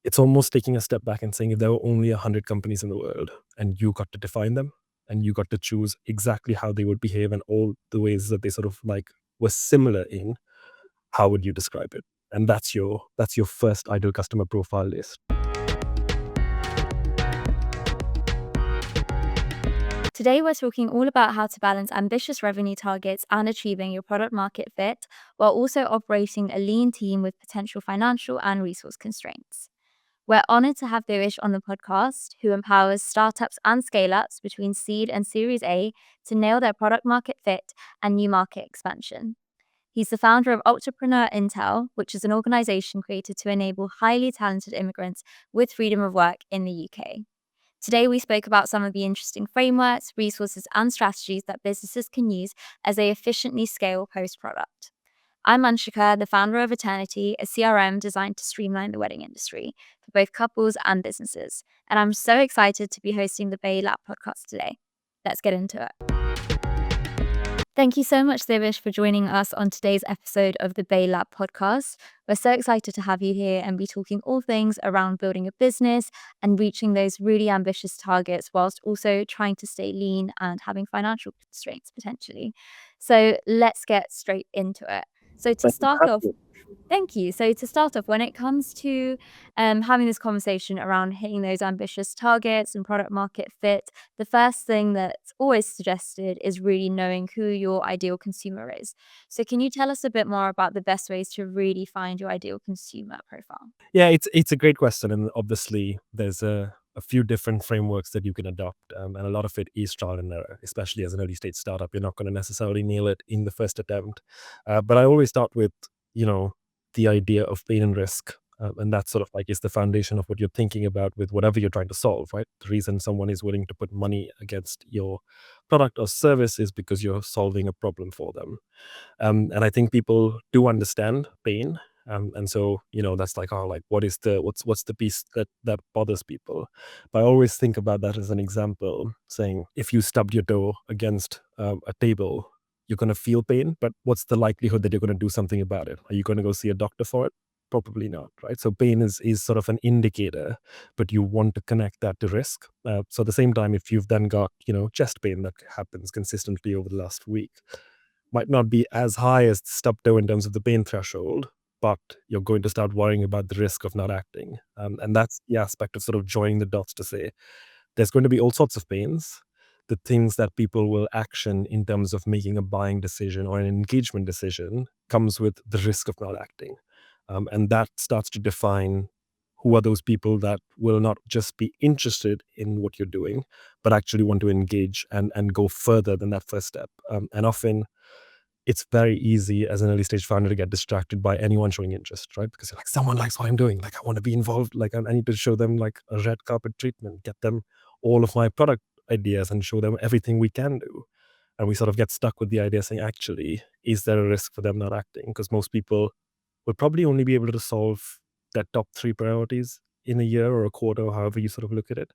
it's almost taking a step back and saying if there were only 100 companies in the world and you got to define them and you got to choose exactly how they would behave and all the ways that they sort of like were similar in, how would you describe it? And that's your first ideal customer profile list. Today, we're talking all about how to balance ambitious revenue targets and achieving your product market fit while also operating a lean team with potential financial and resource constraints. We're honored to have Dhevesh on the podcast, who empowers startups and scale ups between seed and Series A to nail their product market fit and new market expansion. He's the founder of Octopreneur Intel, which is an organization created to enable highly talented immigrants with freedom of work in the UK. Today, we spoke about some of the interesting frameworks, resources, and strategies that businesses can use as they efficiently scale post-product. I'm Anshika, the founder of Eternity, a CRM designed to streamline the wedding industry for both couples and businesses. And I'm so excited to be hosting the Bay Lab podcast today. Let's get into it. Thank you so much, Dhevesh, for joining us on today's episode of the Bay Lab podcast. We're so excited to have you here and be talking all things around building a business and reaching those really ambitious targets whilst also trying to stay lean and having financial constraints potentially. So let's get straight into it. So to start off, thank you. So to start off, when it comes to having this conversation around hitting those ambitious targets and product market fit, the first thing that's always suggested is really knowing who your ideal consumer is. So can you tell us a bit more about the best ways to really find your ideal consumer profile? Yeah, it's a great question, and obviously there's a few different frameworks that you can adopt, and a lot of it is trial and error. Especially as an early stage startup, you're not going to necessarily nail it in the first attempt. But I always start with the idea of pain and risk, and that sort of like is the foundation of what you're thinking about with whatever you're trying to solve. Right, the reason someone is willing to put money against your product or service is because you're solving a problem for them. And I think people do understand pain. And so, that's like, oh, like what's the piece that bothers people? But I always think about that as an example, saying if you stubbed your toe against a table, you're going to feel pain, but what's the likelihood that you're going to do something about it? Are you going to go see a doctor for it? Probably not, right? So pain is sort of an indicator, but you want to connect that to risk. So at the same time, if you've then got, chest pain that happens consistently over the last week, might not be as high as the stub toe in terms of the pain threshold, but you're going to start worrying about the risk of not acting. And that's the aspect of sort of joining the dots to say there's going to be all sorts of pains. The things that people will action in terms of making a buying decision or an engagement decision comes with the risk of not acting. And that starts to define who are those people that will not just be interested in what you're doing, but actually want to engage and go further than that first step. And often it's very easy as an early stage founder to get distracted by anyone showing interest, right? Because you're like, someone likes what I'm doing. Like, I want to be involved. Like, I need to show them like a red carpet treatment, get them all of my product ideas and show them everything we can do. And we sort of get stuck with the idea saying, actually, is there a risk for them not acting? Because most people would probably only be able to solve their top 3 priorities in a year or a quarter, or however you sort of look at it.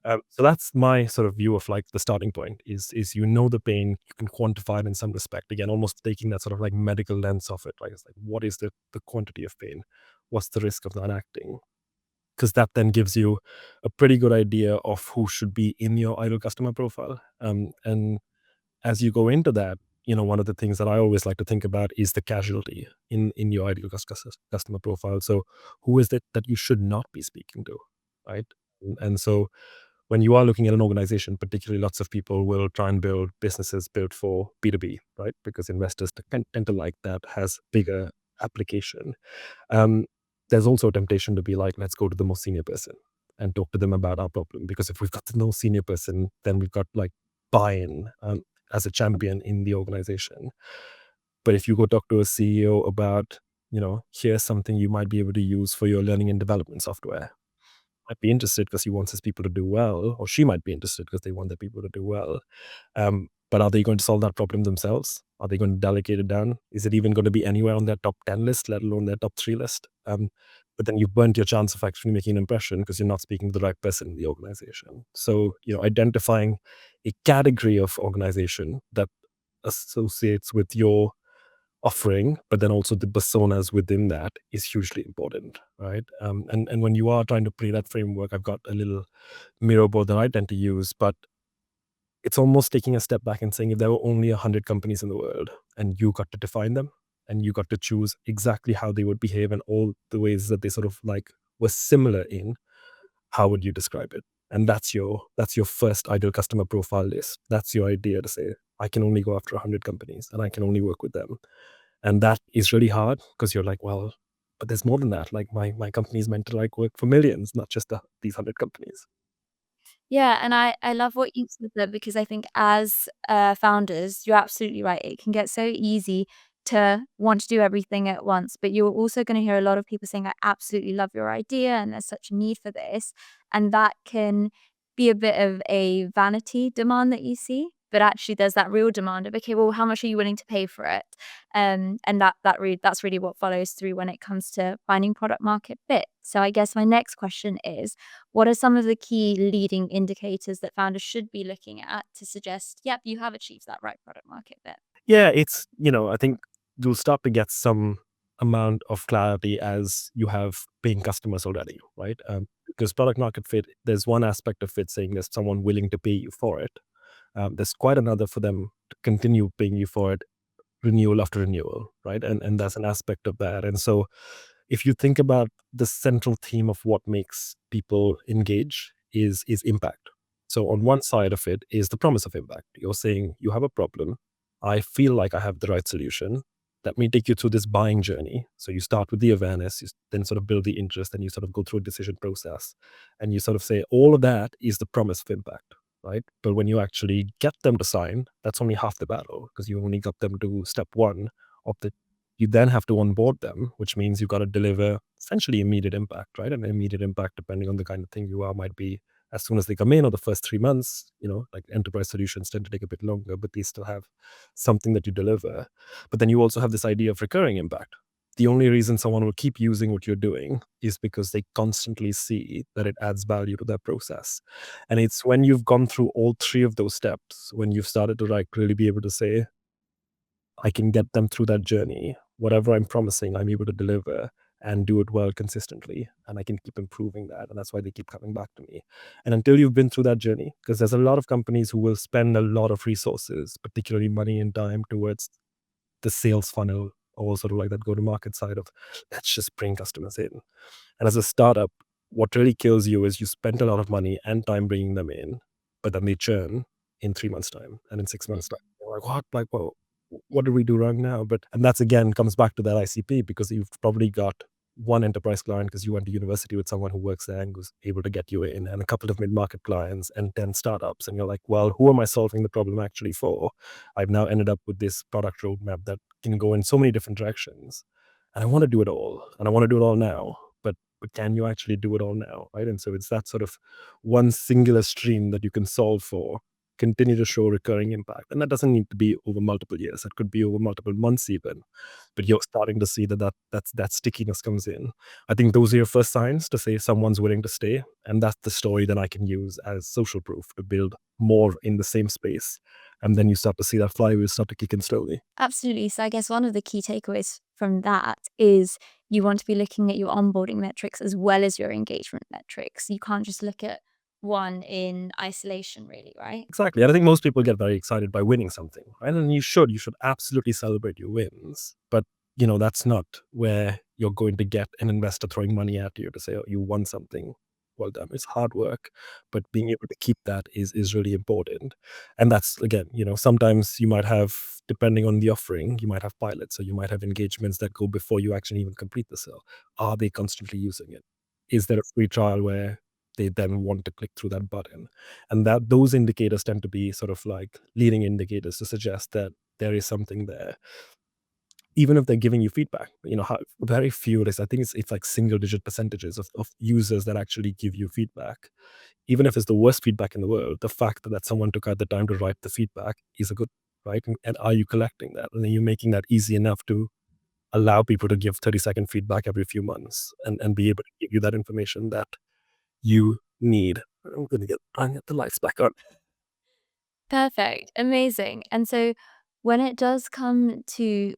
So that's my sort of view of like the starting point is the pain, you can quantify it in some respect. Again, almost taking that sort of like medical lens of it, right? It's like, what is the quantity of pain? What's the risk of not acting? Because that then gives you a pretty good idea of who should be in your ideal customer profile. And as you go into that, one of the things that I always like to think about is the casualty in your ideal customer profile. So who is it that you should not be speaking to, right? And so when you are looking at an organization, particularly lots of people will try and build businesses built for B2B, right? Because investors tend to like that, has bigger application. There's also a temptation to be like, let's go to the most senior person and talk to them about our problem. Because if we've got the most senior person, then we've got like buy-in as a champion in the organization. But if you go talk to a CEO about, here's something you might be able to use for your learning and development software, might be interested because he wants his people to do well, or she might be interested because they want their people to do well. But are they going to solve that problem themselves? Are they going to delegate it down? Is it even going to be anywhere on their top 10 list, let alone their top 3 list? But then you've burnt your chance of actually making an impression because you're not speaking to the right person in the organization. So, identifying a category of organization that associates with your offering, but then also the personas within that is hugely important, right? And when you are trying to play that framework, I've got a little mirror board that I tend to use, but it's almost taking a step back and saying if there were only 100 companies in the world and you got to define them and you got to choose exactly how they would behave and all the ways that they sort of like were similar in, how would you describe it? And that's your first ideal customer profile list. That's your idea to say, I can only go after 100 companies and I can only work with them. And that is really hard because you're like, well, but there's more than that. Like my company is meant to like work for millions, not just these 100 companies. Yeah, and I love what you said there because I think as, founders, you're absolutely right. It can get so easy to want to do everything at once, but you're also gonna hear a lot of people saying, "I absolutely love your idea, and there's such a need for this," and that can be a bit of a vanity demand that you see, but actually there's that real demand of, "Okay, well, how much are you willing to pay for it?" And that's really what follows through when it comes to finding product market fit. So I guess my next question is, what are some of the key leading indicators that founders should be looking at to suggest, yep, you have achieved that right product market fit? Yeah, it's, I think you'll start to get some amount of clarity as you have paying customers already, right? Because product market fit, there's one aspect of it saying there's someone willing to pay you for it. There's quite another for them to continue paying you for it renewal after renewal, right? And that's an aspect of that. And so if you think about the central theme of what makes people engage is impact. So on one side of it is the promise of impact. You're saying you have a problem. I feel like I have the right solution. Let me take you through this buying journey. So you start with the awareness, you then sort of build the interest, and you sort of go through a decision process. And you sort of say all of that is the promise of impact, right? But when you actually get them to sign, that's only half the battle because you only got them to step one of the. You then have to onboard them, which means you've got to deliver essentially immediate impact, right? And immediate impact, depending on the kind of thing you are, might be as soon as they come in or the first 3 months. Like enterprise solutions tend to take a bit longer, but they still have something that you deliver. But then you also have this idea of recurring impact. The only reason someone will keep using what you're doing is because they constantly see that it adds value to their process. And it's when you've gone through all three of those steps, when you've started to like really be able to say, I can get them through that journey. Whatever I'm promising, I'm able to deliver and do it well consistently. And I can keep improving that. And that's why they keep coming back to me. And until you've been through that journey, because there's a lot of companies who will spend a lot of resources, particularly money and time, towards the sales funnel or sort of like that go to market side of let's just bring customers in. And as a startup, what really kills you is you spend a lot of money and time bringing them in, but then they churn in 3 months' time and in 6 months' time. You're like, what? Like, whoa, what did we do wrong now? And that's again comes back to that ICP because you've probably got one enterprise client because you went to university with someone who works there and who's able to get you in, and a couple of mid-market clients and 10 startups. And you're like, well, who am I solving the problem actually for? I've now ended up with this product roadmap that can go in so many different directions. And I want to do it all. And I want to do it all now. But can you actually do it all now? Right. And so it's that sort of one singular stream that you can solve for, continue to show recurring impact. And that doesn't need to be over multiple years. That could be over multiple months even. But you're starting to see that stickiness comes in. I think those are your first signs to say someone's willing to stay. And that's the story that I can use as social proof to build more in the same space. And then you start to see that flywheel start to kick in slowly. Absolutely. So I guess one of the key takeaways from that is you want to be looking at your onboarding metrics as well as your engagement metrics. You can't just look at one in isolation, really, right? Exactly. And I think most people get very excited by winning something, right? And you should absolutely celebrate your wins. But, that's not where you're going to get an investor throwing money at you to say, oh, you won something. Well done. It's hard work, but being able to keep that is really important. And that's again, sometimes you might have, depending on the offering, you might have pilots, so you might have engagements that go before you actually even complete the sale. Are they constantly using it? Is there a free trial where they then want to click through that button? And that those indicators tend to be sort of like leading indicators to suggest that there is something there, even if they're giving you feedback. Very few, I think it's like single digit percentages of users that actually give you feedback. Even if it's the worst feedback in the world, the fact that someone took out the time to write the feedback is a good, right? And are you collecting that? And are you making that easy enough to allow people to give 30-second feedback every few months and be able to give you that information that you need? I'm going to try and get the lights back on. Perfect. Amazing. And so when it does come to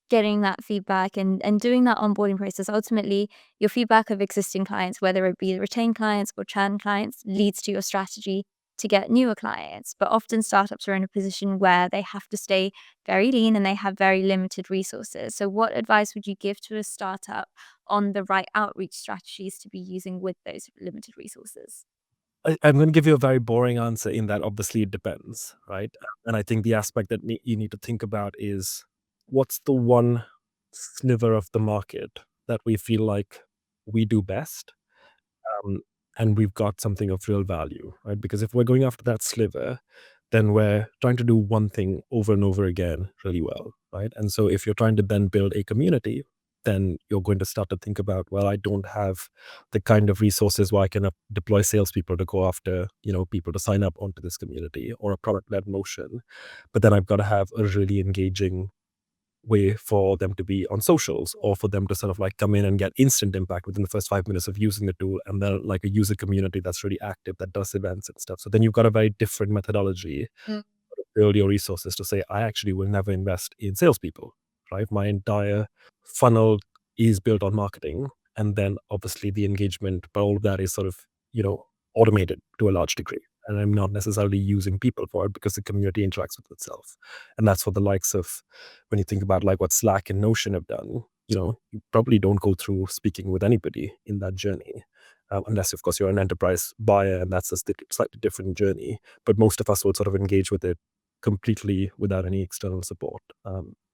getting that feedback and doing that onboarding process, ultimately, your feedback of existing clients, whether it be retained clients or churn clients, leads to your strategy to get newer clients. But often startups are in a position where they have to stay very lean and they have very limited resources. So, what advice would you give to a startup on the right outreach strategies to be using with those limited resources? I'm going to give you a very boring answer in that obviously it depends, right? And I think the aspect that you need to think about is what's the one sliver of the market that we feel like we do best, um, and we've got something of real value, right? Because if we're going after that sliver, then we're trying to do one thing over and over again really well, right? And so if you're trying to then build a community, then you're going to start to think about, well, I don't have the kind of resources where I can deploy salespeople to go after, people to sign up onto this community or a product-led motion. But then I've got to have a really engaging way for them to be on socials or for them to sort of like come in and get instant impact within the first 5 minutes of using the tool, and then like a user community that's really active that does events and stuff. So then you've got a very different methodology build your resources to say, I actually will never invest in salespeople, right? My entire funnel is built on marketing. And then obviously the engagement, but all of that is sort of, you know, automated to a large degree. And I'm not necessarily using people for it because the community interacts with itself. And that's what the likes of, when you think about like what Slack and Notion have done, you probably don't go through speaking with anybody in that journey. Unless, of course, you're an enterprise buyer and that's a slightly different journey. But most of us will sort of engage with it completely without any external support,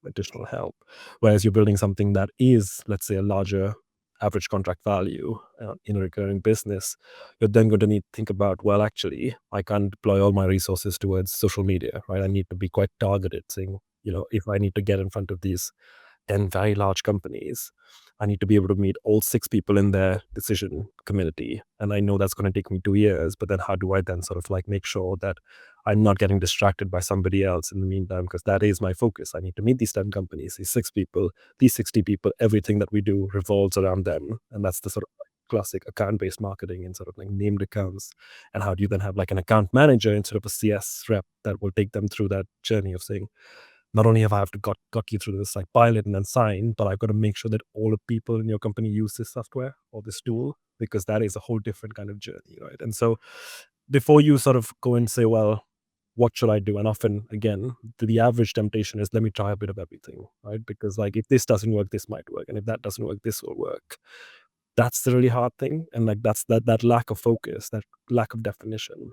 additional help. Whereas you're building something that is, let's say, a larger average contract value in a recurring business, you're then going to need to think about, well, actually, I can't deploy all my resources towards social media, right? I need to be quite targeted, saying, if I need to get in front of these 10 very large companies, I need to be able to meet all 6 people in their decision committee. And I know that's going to take me 2 years, but then how do I then sort of like make sure that I'm not getting distracted by somebody else in the meantime? Because that is my focus. I need to meet these 10 companies, these 6 people, these 60 people, everything that we do revolves around them. And that's the sort of like classic account-based marketing and sort of like named accounts. And how do you then have like an account manager instead of a CS rep that will take them through that journey of saying, not only have I have to got you through this like pilot and then sign, but I've got to make sure that all the people in your company use this software or this tool, because that is a whole different kind of journey, right? And so before you sort of go and say, well, what should I do? And often again, the average temptation is let me try a bit of everything, right? Because like if this doesn't work, this might work. And if that doesn't work, this will work. That's the really hard thing. And like that's that lack of focus, that lack of definition.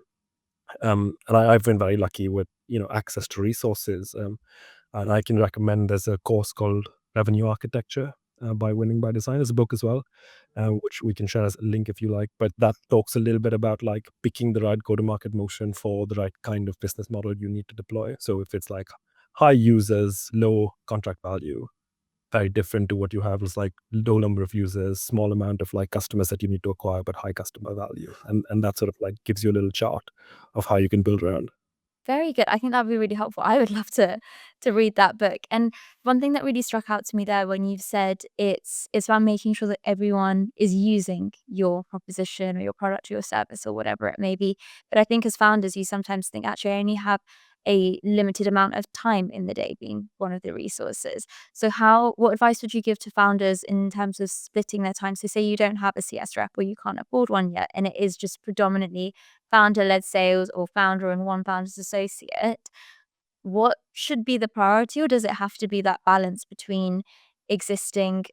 And I've been very lucky with access to resources, and I can recommend there's a course called Revenue Architecture by Winning by Design. There's a book as well, which we can share as a link if you like. But that talks a little bit about like picking the right go-to-market motion for the right kind of business model you need to deploy. So if it's like high users, low contract value, very different to what you have is like low number of users, small amount of like customers that you need to acquire, but high customer value. And that sort of like gives you a little chart of how you can build around. Very good. I think that'd be really helpful. I would love to read that book. And one thing that really struck out to me there when you've said it's about making sure that everyone is using your proposition or your product or your service or whatever it may be. But I think as founders, you sometimes think actually I only have a limited amount of time in the day being one of the resources. So what advice would you give to founders in terms of splitting their time? So say you don't have a CS rep or you can't afford one yet, and it is just predominantly founder-led sales or founder and one founder's associate, what should be the priority, or does it have to be that balance between existing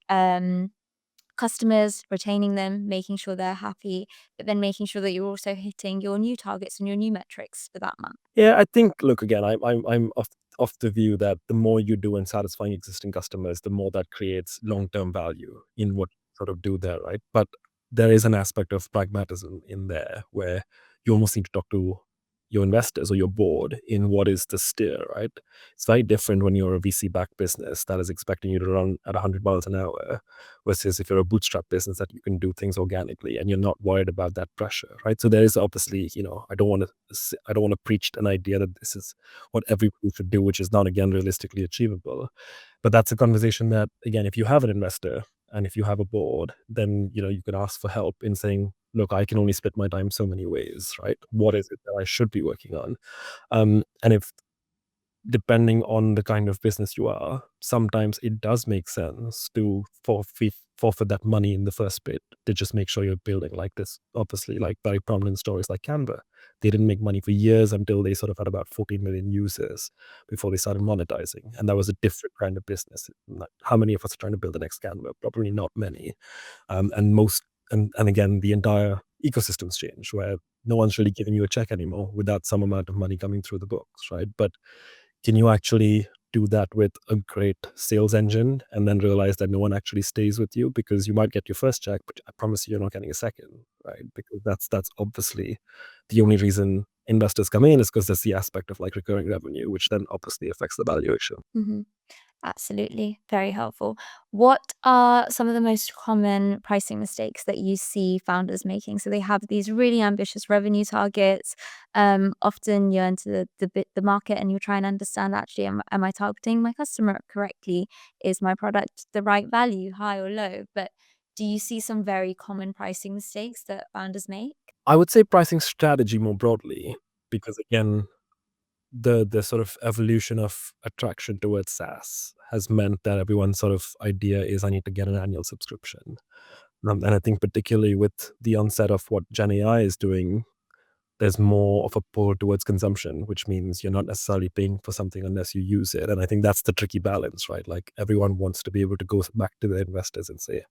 customers, retaining them, making sure they're happy, but then making sure that you're also hitting your new targets and your new metrics for that month? Yeah, I think. Look, again, I'm of the view that the more you do in satisfying existing customers, the more that creates long term value in what you sort of do there, right? But there is an aspect of pragmatism in there where you almost need to talk to your investors or your board in what is the steer, right? It's very different when you're a VC backed business that is expecting you to run at 100 miles an hour versus if you're a bootstrap business that you can do things organically and you're not worried about that pressure, right? So there is obviously, I don't want to preach an idea that this is what everybody should do, which is not again realistically achievable. But that's a conversation that again, if you have an investor and if you have a board, then you can ask for help in saying, look, I can only split my time so many ways, right? What is it that I should be working on? And if depending on the kind of business you are, sometimes it does make sense to forfeit that money in the first bit to just make sure you're building like this. Obviously, like very prominent stories like Canva, they didn't make money for years until they sort of had about 14 million users before they started monetizing, and that was a different kind of business. Like, how many of us are trying to build the next Canva? Probably not many. And most and again, the entire ecosystem's changed where no one's really giving you a check anymore without some amount of money coming through the books, right? But can you actually do that with a great sales engine and then realize that no one actually stays with you? Because you might get your first check, but I promise you, you're not getting a second, right? Because that's obviously the only reason investors come in, is because there's the aspect of like recurring revenue, which then obviously affects the valuation. Mhm. Absolutely. Very helpful. What are some of the most common pricing mistakes that you see founders making? So they have these really ambitious revenue targets. Often you're into the market and you try and understand, actually, am I targeting my customer correctly? Is my product the right value, high or low? But do you see some very common pricing mistakes that founders make? I would say pricing strategy more broadly, because again, the sort of evolution of attraction towards SaaS has meant that everyone's sort of idea is, I need to get an annual subscription. And I think particularly with the onset of what Gen AI is doing, there's more of a pull towards consumption, which means you're not necessarily paying for something unless you use it. And I think that's the tricky balance, right? Like everyone wants to be able to go back to their investors and say,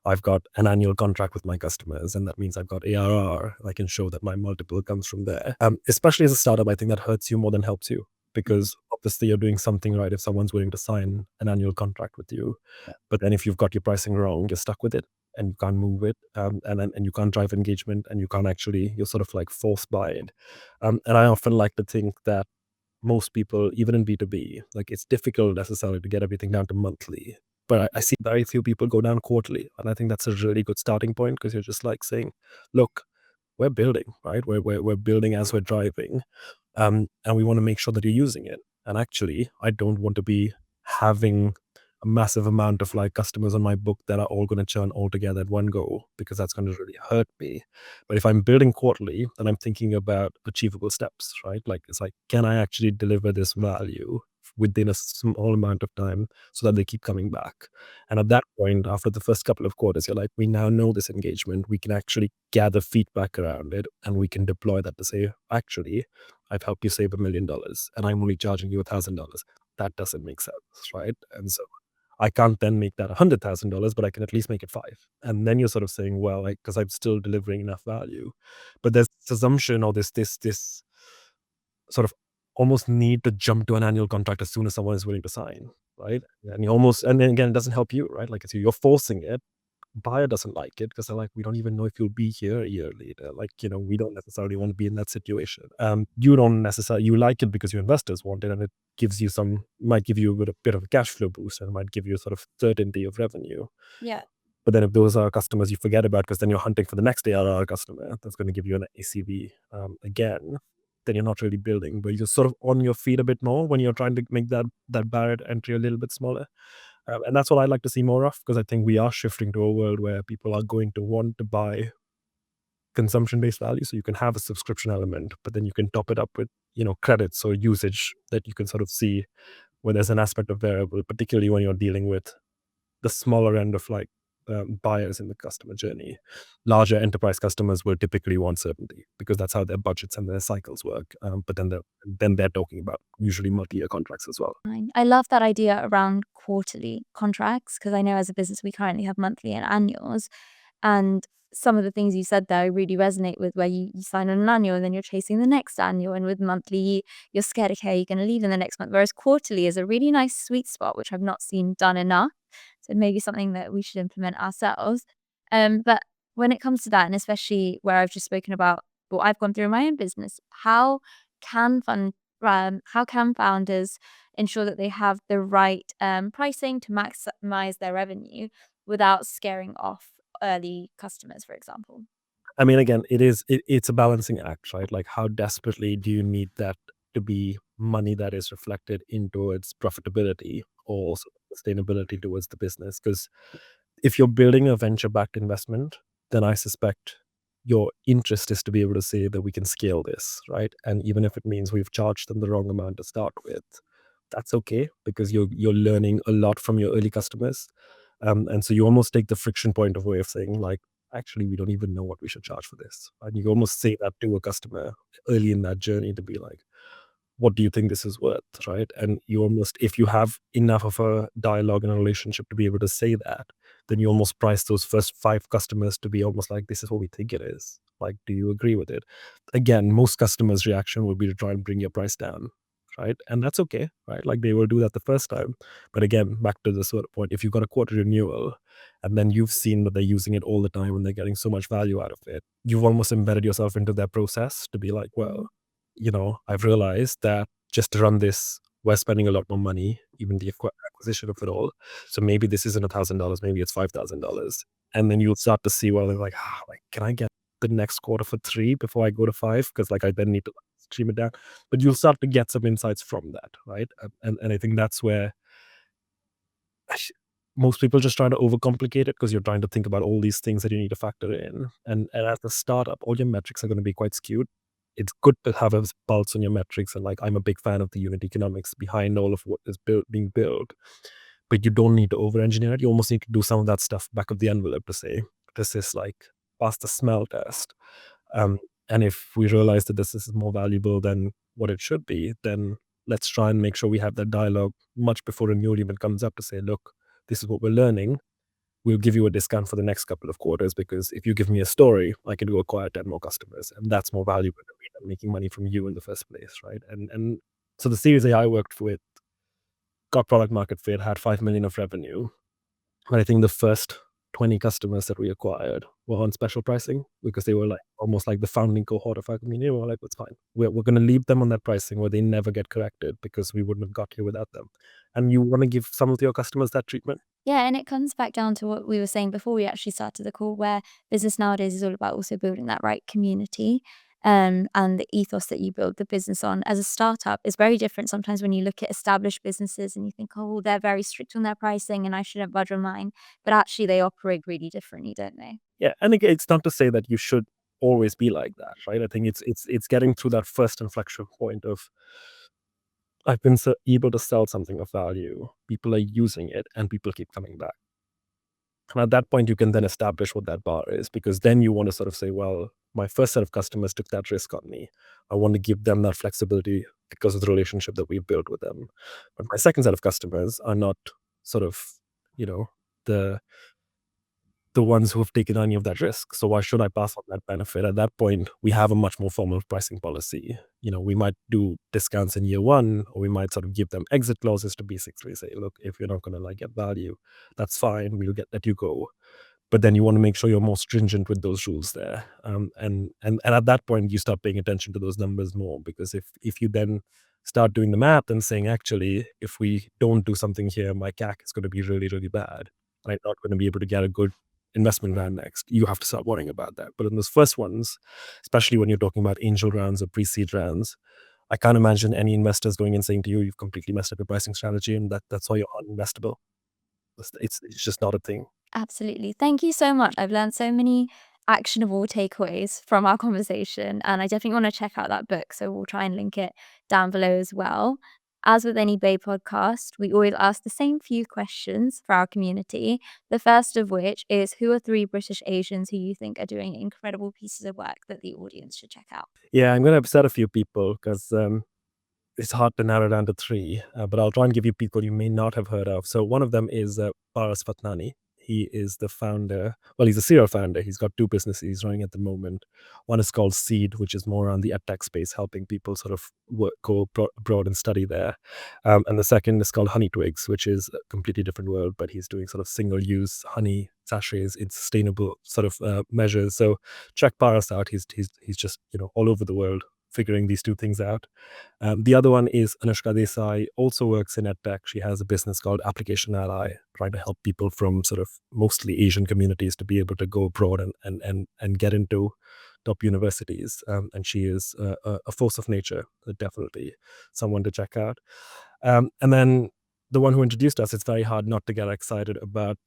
I've got an annual contract with my customers, and that means I've got ARR. I can show that my multiple comes from there. Especially as a startup, I think that hurts you more than helps you, because obviously you're doing something right if someone's willing to sign an annual contract with you. But then if you've got your pricing wrong, you're stuck with it and you can't move it, and you can't drive engagement, and you can't actually, you're sort of like forced by it. And I often like to think that most people, even in B2B, like it's difficult necessarily to get everything down to monthly. But I see very few people go down quarterly. And I think that's a really good starting point, because you're just like saying, look, we're building, right? We're building as we're driving. And we want to make sure that you're using it. And actually, I don't want to be having a massive amount of like customers on my book that are all going to churn all together at one go, because that's going to really hurt me. But if I'm building quarterly, then I'm thinking about achievable steps, right? Like it's like, can I actually deliver this value within a small amount of time so that they keep coming back? And at that point, after the first couple of quarters, you're like, we now know this engagement. We can actually gather feedback around it, and we can deploy that to say, actually, I've helped you save $1 million and I'm only charging you $1,000. That doesn't make sense, right? And so I can't then make that $100,000, but I can at least make it five. And then you're sort of saying, well, like, because I'm still delivering enough value. But there's this assumption, or this sort of almost need to jump to an annual contract as soon as someone is willing to sign, right? And you almost, and then again, it doesn't help you, right? Like you're forcing it. Buyer doesn't like it because they're like, we don't even know if you'll be here a year later. Like, we don't necessarily want to be in that situation. You don't necessarily, you like it because your investors want it, and it gives you might give you a bit of a cash flow boost, and might give you sort of certainty of revenue. Yeah. But then if those are customers you forget about, because then you're hunting for the next ARR customer that's going to give you an ACV again, then you're not really building. But you're sort of on your feet a bit more when you're trying to make that barrier to entry a little bit smaller. And that's what I like to see more of, because I think we are shifting to a world where people are going to want to buy consumption-based value. So you can have a subscription element, but then you can top it up with, credits or usage that you can sort of see where there's an aspect of variable, particularly when you're dealing with the smaller end of like buyers in the customer journey. Larger enterprise customers will typically want certainty because that's how their budgets and their cycles work. But then they're talking about usually multi-year contracts as well. Fine. I love that idea around quarterly contracts, because I know as a business we currently have monthly and annuals. And some of the things you said there I really resonate with, where you sign on an annual and then you're chasing the next annual. And with monthly, you're scared, okay, you're going to leave in the next month. Whereas quarterly is a really nice sweet spot, which I've not seen done enough. So maybe something that we should implement ourselves. But when it comes to that, and especially where I've just spoken about what I've gone through in my own business, can fund how can founders ensure that they have the right pricing to maximize their revenue without scaring off early customers, for example? I mean, again, it's a balancing act, right? Like how desperately do you need that to be money that is reflected in towards profitability or also sustainability towards the business? Because if you're building a venture-backed investment, then I suspect your interest is to be able to say that we can scale this, right? And even if it means we've charged them the wrong amount to start with, that's okay because you're learning a lot from your early customers. And so you almost take the friction point away of saying like, actually, we don't even know what we should charge for this. And you almost say that to a customer early in that journey to be like, what do you think this is worth, right? And you almost, if you have enough of a dialogue and a relationship to be able to say that, then you almost price those first 5 customers to be almost like, this is what we think it is. Like, do you agree with it? Again, most customers' reaction will be to try and bring your price down, right? And that's okay, right? Like they will do that the first time. But again, back to the sort of point, if you've got a quarter renewal and then you've seen that they're using it all the time and they're getting so much value out of it, you've almost embedded yourself into their process to be like, well, I've realized that just to run this, we're spending a lot more money, even the acquisition of it all. So maybe this isn't $1,000, maybe it's $5,000. And then you'll start to see, well, they're like, can I get the next quarter for 3 before I go to 5? Because like I then need to stream it down. But you'll start to get some insights from that, right? And I think that's where I sh- most people just try to overcomplicate it because you're trying to think about all these things that you need to factor in. And as a startup, all your metrics are going to be quite skewed. It's good to have a pulse on your metrics, and like I'm a big fan of the unit economics behind all of what is being built. But you don't need to over-engineer it. You almost need to do some of that stuff back of the envelope to say this is like pass the smell test. Um, and if we realize that this is more valuable than what it should be, then let's try and make sure we have that dialogue much before renewal even comes up to say, look, this is what we're learning. We'll give you a discount for the next couple of quarters because if you give me a story, I can go acquire 10 more customers. And that's more valuable to me than making money from you in the first place, right? And so the Series A I worked with got product market fit, had 5 million of revenue. But I think the first 20 customers that we acquired were on special pricing because they were like almost like the founding cohort of our community. We were like, that's fine. We're going to leave them on that pricing where they never get corrected because we wouldn't have got here without them. And you want to give some of your customers that treatment. Yeah, and it comes back down to what we were saying before we actually started the call, where business nowadays is all about also building that right community. And the ethos that you build the business on as a startup is very different sometimes when you look at established businesses and you think, oh, they're very strict on their pricing and I shouldn't budge on mine. But actually, they operate really differently, don't they? Yeah. And again, it's not to say that you should always be like that, right? I think it's getting through that first inflection point of I've been so able to sell something of value. People are using it and people keep coming back. And at that point, you can then establish what that bar is because then you want to sort of say, well, my first set of customers took that risk on me. I want to give them that flexibility because of the relationship that we've built with them. But my second set of customers are not sort of, you know, the the ones who have taken any of that risk. So why should I pass on that benefit? At that point, we have a much more formal pricing policy. We might do discounts in year one, or we might sort of give them exit clauses to basically say, look, if you're not going to like get value, that's fine. We'll let you go. But then you want to make sure you're more stringent with those rules there. And at that point, you start paying attention to those numbers more because if you then start doing the math and saying, actually, if we don't do something here, my CAC is going to be really, really bad. And I'm not going to be able to get a good investment round next. You have to start worrying about that. But in those first ones, especially when you're talking about angel rounds or pre-seed rounds, I can't imagine any investors going and saying to you, you've completely messed up your pricing strategy and that's why you're uninvestable. It's just not a thing. Absolutely. Thank you so much. I've learned so many actionable takeaways from our conversation, and I definitely want to check out that book. So we'll try and link it down below as well. As with any Bay podcast, we always ask the same few questions for our community. The first of which is, who are 3 British Asians who you think are doing incredible pieces of work that the audience should check out? Yeah, I'm going to upset a few people because it's hard to narrow down to 3, but I'll try and give you people you may not have heard of. So one of them is Paras Fatnani. He is the founder. Well, he's a serial founder. He's got 2 businesses he's running at the moment. One is called Seed, which is more around the edtech space, helping people sort of go abroad and study there. And the second is called Honey Twigs, which is a completely different world, but he's doing sort of single-use honey sachets in sustainable sort of measures. So check Paras out. He's just all over the world figuring these 2 things out. The other one is Anushka Desai, also works in edtech. She has a business called Application Ally, trying to help people from sort of mostly Asian communities to be able to go abroad and get into top universities. And she is a force of nature, definitely someone to check out. And then the one who introduced us, it's very hard not to get excited about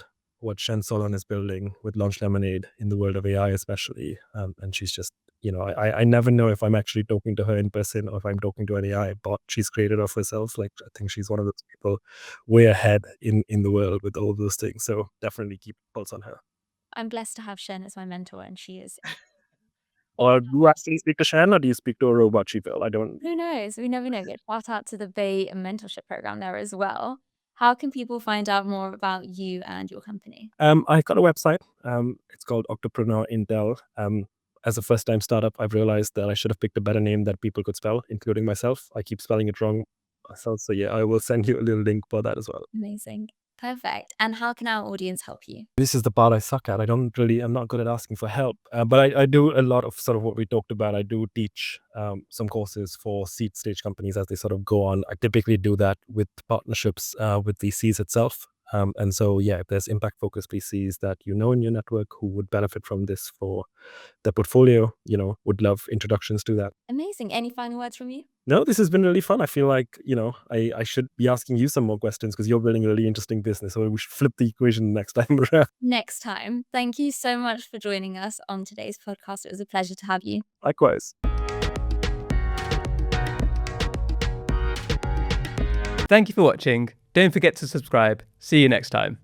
what Shen Solon is building with Launch Lemonade in the world of AI, especially. And she's just, I never know if I'm actually talking to her in person or if I'm talking to an AI bot she's created of herself. Like, I think she's one of those people way ahead in the world with all those things. So definitely keep a pulse on her. I'm blessed to have Shen as my mentor, and she is. Or do you actually speak to Shen, or do you speak to a robot she built? I don't. Who knows? We never know. Get shout out to the Bay mentorship program there as well. How can people find out more about you and your company? I got a website. It's called Octopreneur Intel. As a first-time startup, I've realized that I should have picked a better name that people could spell, including myself. I keep spelling it wrong myself. So yeah, I will send you a little link for that as well. Amazing. Perfect. And how can our audience help you? This is the part I suck at. I'm not good at asking for help. But I do a lot of sort of what we talked about. I do teach some courses for seed stage companies as they sort of go on. I typically do that with partnerships with VCs itself. And so, yeah, if there's impact focused VCs that you know in your network who would benefit from this for their portfolio, would love introductions to that. Amazing. Any final words from you? No, this has been really fun. I feel like, I should be asking you some more questions because you're building a really interesting business. So we should flip the equation next time around. Next time. Thank you so much for joining us on today's podcast. It was a pleasure to have you. Likewise. Thank you for watching. Don't forget to subscribe. See you next time.